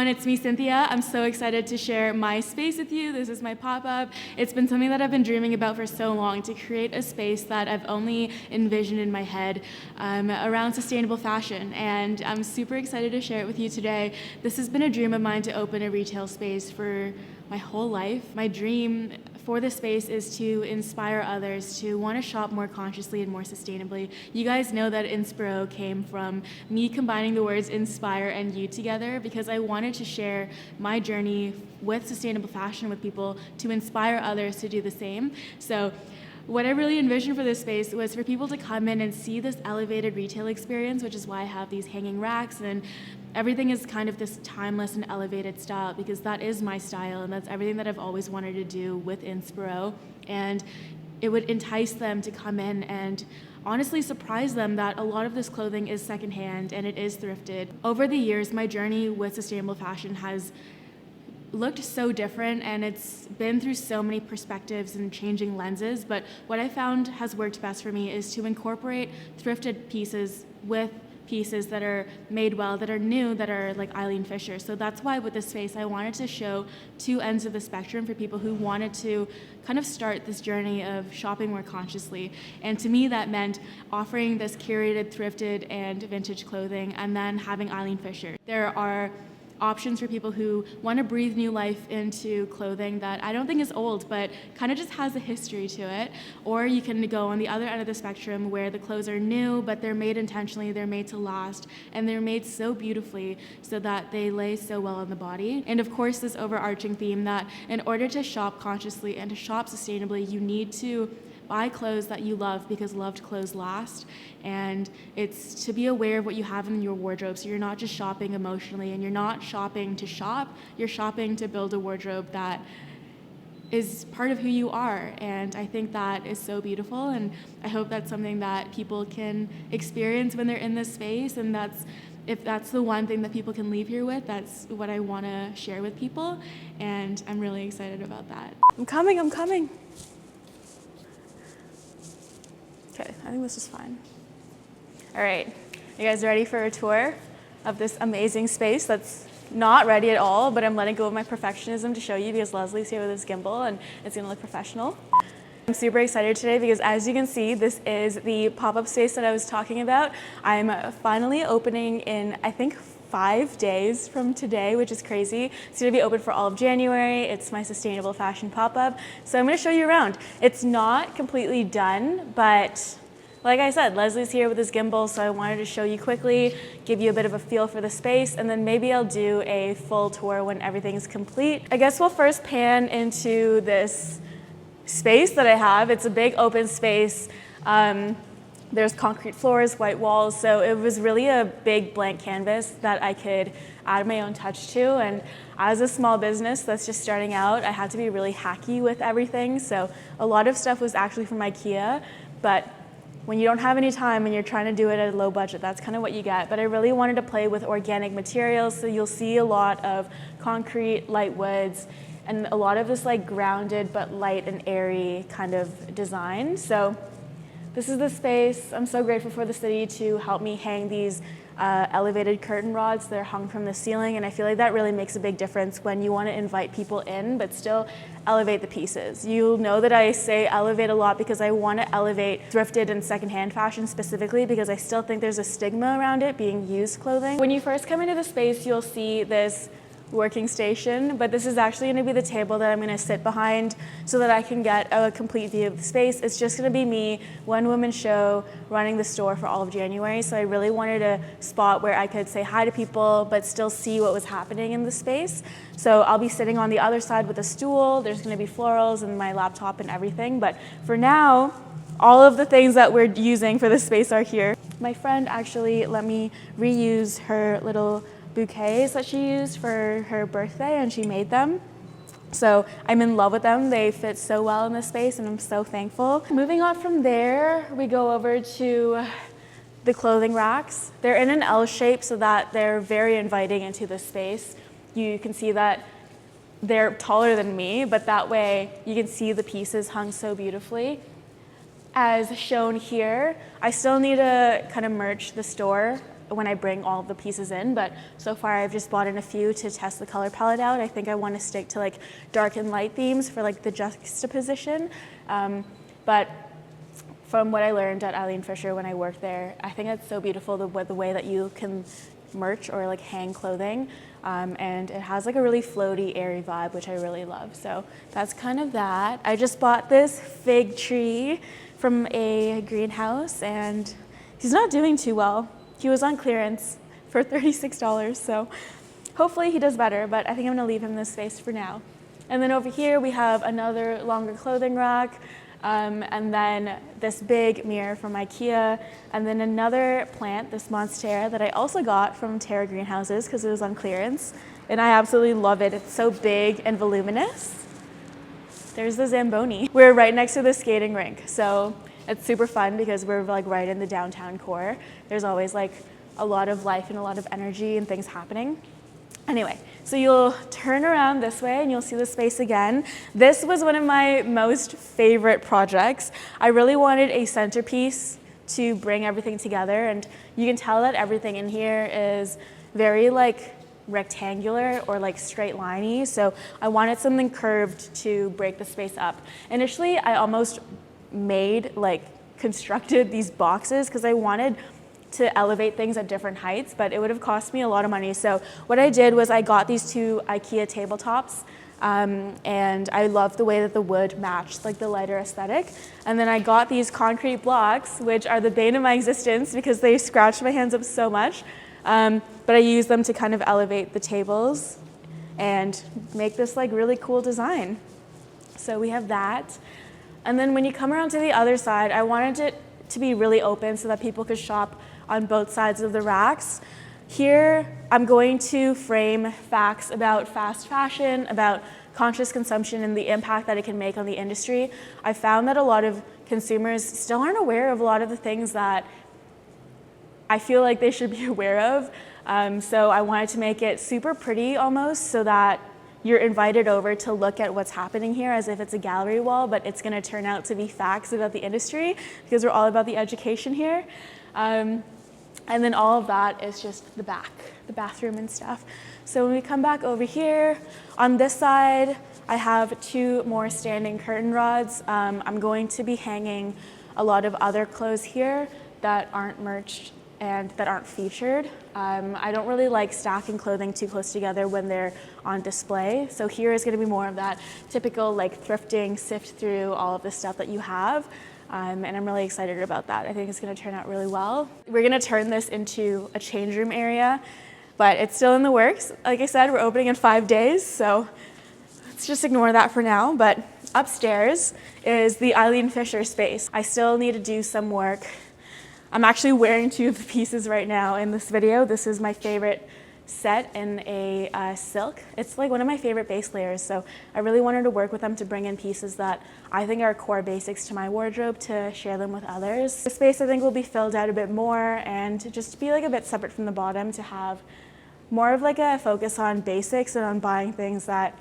it's me, Cynthia. I'm so excited to share my space with you. This is my pop-up. It's been something that I've been dreaming about for so long, to create a space that I've only envisioned in my head around sustainable fashion, and I'm super excited to share it with you today. This has been a dream of mine to open a retail space for my whole life. My dream for this space is to inspire others to want to shop more consciously and more sustainably. You guys know that inspiroue came from me combining the words inspire and you together, because I wanted to share my journey with sustainable fashion with people to inspire others to do the same. So what I really envisioned for this space was for people to come in and see this elevated retail experience, which is why I have these hanging racks, and everything is kind of this timeless and elevated style, because that is my style and that's everything that I've always wanted to do with inspiroue. And it would entice them to come in and honestly surprise them that a lot of this clothing is secondhand and it is thrifted. Over the years, my journey with sustainable fashion has looked so different, and it's been through so many perspectives and changing lenses, but what I found has worked best for me is to incorporate thrifted pieces with pieces that are made well, that are new, that are like Eileen Fisher. So that's why with this space I wanted to show two ends of the spectrum for people who wanted to kind of start this journey of shopping more consciously. And to me that meant offering this curated, thrifted, and vintage clothing, and then having Eileen Fisher. There are options for people who want to breathe new life into clothing that I don't think is old, but kind of just has a history to it. Or you can go on the other end of the spectrum where the clothes are new, but they're made intentionally, they're made to last, and they're made so beautifully so that they lay so well on the body. And of course, this overarching theme that in order to shop consciously and to shop sustainably, you need to buy clothes that you love, because loved clothes last. And it's to be aware of what you have in your wardrobe, so you're not just shopping emotionally, and you're not shopping to shop, you're shopping to build a wardrobe that is part of who you are. And I think that is so beautiful, and I hope that's something that people can experience when they're in this space, and if that's the one thing that people can leave here with, that's what I want to share with people, and I'm really excited about that. I'm coming. Okay, I think this is fine. All right, you guys ready for a tour of this amazing space that's not ready at all, but I'm letting go of my perfectionism to show you, because Leslie's here with this gimbal and it's gonna look professional. I'm super excited today because, as you can see, this is the pop-up space that I was talking about. I'm finally opening in, I think, 5 days from today, which is crazy. It's gonna be open for all of January. It's my sustainable fashion pop-up. So I'm gonna show you around. It's not completely done, but like I said, Leslie's here with his gimbal, so I wanted to show you quickly, give you a bit of a feel for the space, and then maybe I'll do a full tour when everything's complete. I guess we'll first pan into this space that I have. It's a big open space. There's concrete floors, white walls, so it was really a big blank canvas that I could add my own touch to. And as a small business that's just starting out, I had to be really hacky with everything. So a lot of stuff was actually from IKEA, but when you don't have any time and you're trying to do it at a low budget, that's kind of what you get. But I really wanted to play with organic materials, so you'll see a lot of concrete, light woods, and a lot of this like grounded but light and airy kind of design. So this is the space. I'm so grateful for the city to help me hang these elevated curtain rods. They're hung from the ceiling, and I feel like that really makes a big difference when you want to invite people in but still elevate the pieces. You'll know that I say elevate a lot because I want to elevate thrifted and secondhand fashion specifically, because I still think there's a stigma around it being used clothing. When you first come into the space, you'll see this working station, but this is actually going to be the table that I'm going to sit behind so that I can get a complete view of the space. It's just going to be me, one woman show, running the store for all of January, so I really wanted a spot where I could say hi to people but still see what was happening in the space. So I'll be sitting on the other side with a stool. There's going to be florals and my laptop and everything, but for now, all of the things that we're using for this space are here. My friend actually let me reuse her little bouquets that she used for her birthday, and she made them. So I'm in love with them. They fit so well in this space, and I'm so thankful. Moving on from there, we go over to the clothing racks. They're in an L shape so that they're very inviting into this space. You can see that they're taller than me, but that way you can see the pieces hung so beautifully. As shown here, I still need to kind of merch the store when I bring all of the pieces in, but so far I've just bought in a few to test the color palette out. I think I want to stick to like dark and light themes for like the juxtaposition. But from what I learned at Eileen Fisher when I worked there, I think it's so beautiful the way that you can merch or like hang clothing. And it has like a really floaty, airy vibe, which I really love. So that's kind of that. I just bought this fig tree from a greenhouse and he's not doing too well. He was on clearance for $36, so hopefully he does better, but I think I'm gonna leave him this space for now. And then over here we have another longer clothing rack, and then this big mirror from IKEA, and then another plant, this monstera, that I also got from Terra Greenhouses because it was on clearance, and I absolutely love it. It's so big and voluminous. There's the Zamboni. We're right next to the skating rink, so it's super fun because we're like right in the downtown core. There's always like a lot of life and a lot of energy and things happening. Anyway, so you'll turn around this way and you'll see the space again. This was one of my most favorite projects. I really wanted a centerpiece to bring everything together, and you can tell that everything in here is very like rectangular or like straight liney. So I wanted something curved to break the space up. Initially, I almost constructed these boxes because I wanted to elevate things at different heights, but it would have cost me a lot of money. So what I did was I got these two IKEA tabletops, and I loved the way that the wood matched like the lighter aesthetic. And then I got these concrete blocks, which are the bane of my existence because they scratched my hands up so much. But I used them to kind of elevate the tables and make this like really cool design. So we have that. And then when you come around to the other side, I wanted it to be really open so that people could shop on both sides of the racks. Here, I'm going to frame facts about fast fashion, about conscious consumption and the impact that it can make on the industry. I found that a lot of consumers still aren't aware of a lot of the things that I feel like they should be aware of. So I wanted to make it super pretty almost so that you're invited over to look at what's happening here as if it's a gallery wall, but it's gonna turn out to be facts about the industry because we're all about the education here. And then all of that is just the back, the bathroom and stuff. So when we come back over here, on this side, I have two more standing curtain rods. I'm going to be hanging a lot of other clothes here that aren't merched and that aren't featured. I don't really like stacking clothing too close together when they're on display. So here is gonna be more of that typical like thrifting, sift through all of the stuff that you have. And I'm really excited about that. I think it's gonna turn out really well. We're gonna turn this into a change room area, but it's still in the works. Like I said, we're opening in 5 days, so let's just ignore that for now. But upstairs is the Eileen Fisher space. I still need to do some work. I'm actually wearing two of the pieces right now in this video. This is my favorite set in a silk. It's like one of my favorite base layers, so I really wanted to work with them to bring in pieces that I think are core basics to my wardrobe to share them with others. The space I think will be filled out a bit more and to just be like a bit separate from the bottom to have more of like a focus on basics and on buying things that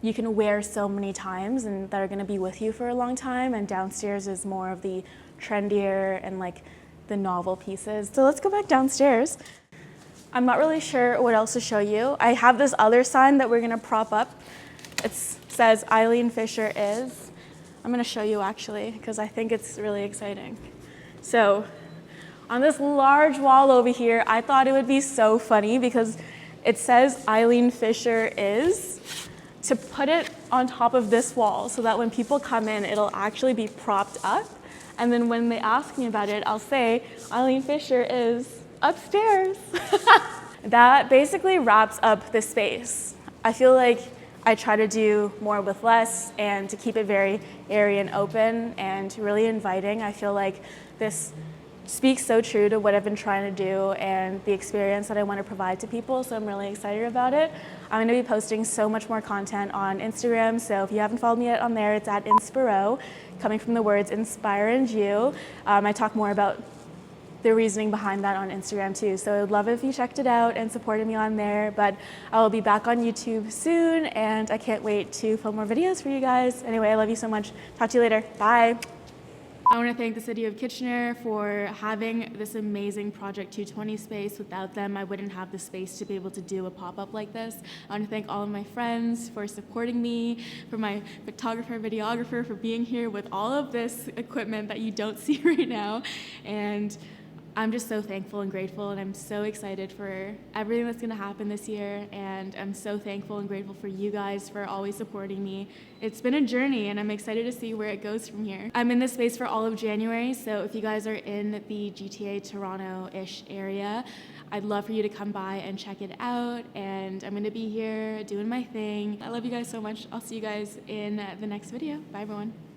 you can wear so many times and that are gonna be with you for a long time. And downstairs is more of the trendier and like the novel pieces. So let's go back downstairs. I'm not really sure what else to show you. I have this other sign that we're gonna prop up. It says Eileen Fisher is. I'm gonna show you actually, because I think it's really exciting. So on this large wall over here, I thought it would be so funny because it says Eileen Fisher is, to put it on top of this wall so that when people come in, it'll actually be propped up. And then when they ask me about it, I'll say, Eileen Fisher is upstairs. That basically wraps up the space. I feel like I try to do more with less and to keep it very airy and open and really inviting. I feel like this speaks so true to what I've been trying to do and the experience that I want to provide to people, so I'm really excited about it. I'm going to be posting so much more content on Instagram, so if you haven't followed me yet on there, it's at inspiroue, coming from the words inspire and you. I talk more about the reasoning behind that on Instagram too, so I'd love it if you checked it out and supported me on there, but I will be back on YouTube soon, and I can't wait to film more videos for you guys. Anyway, I love you so much. Talk to you later. Bye. I want to thank the City of Kitchener for having this amazing Project 220 space. Without them, I wouldn't have the space to be able to do a pop-up like this. I want to thank all of my friends for supporting me, for my photographer, videographer, for being here with all of this equipment that you don't see right now. And I'm just so thankful and grateful, and I'm so excited for everything that's gonna happen this year, and I'm so thankful and grateful for you guys for always supporting me. It's been a journey, and I'm excited to see where it goes from here. I'm in this space for all of January, so if you guys are in the GTA Toronto-ish area, I'd love for you to come by and check it out, and I'm gonna be here doing my thing. I love you guys so much. I'll see you guys in the next video. Bye, everyone.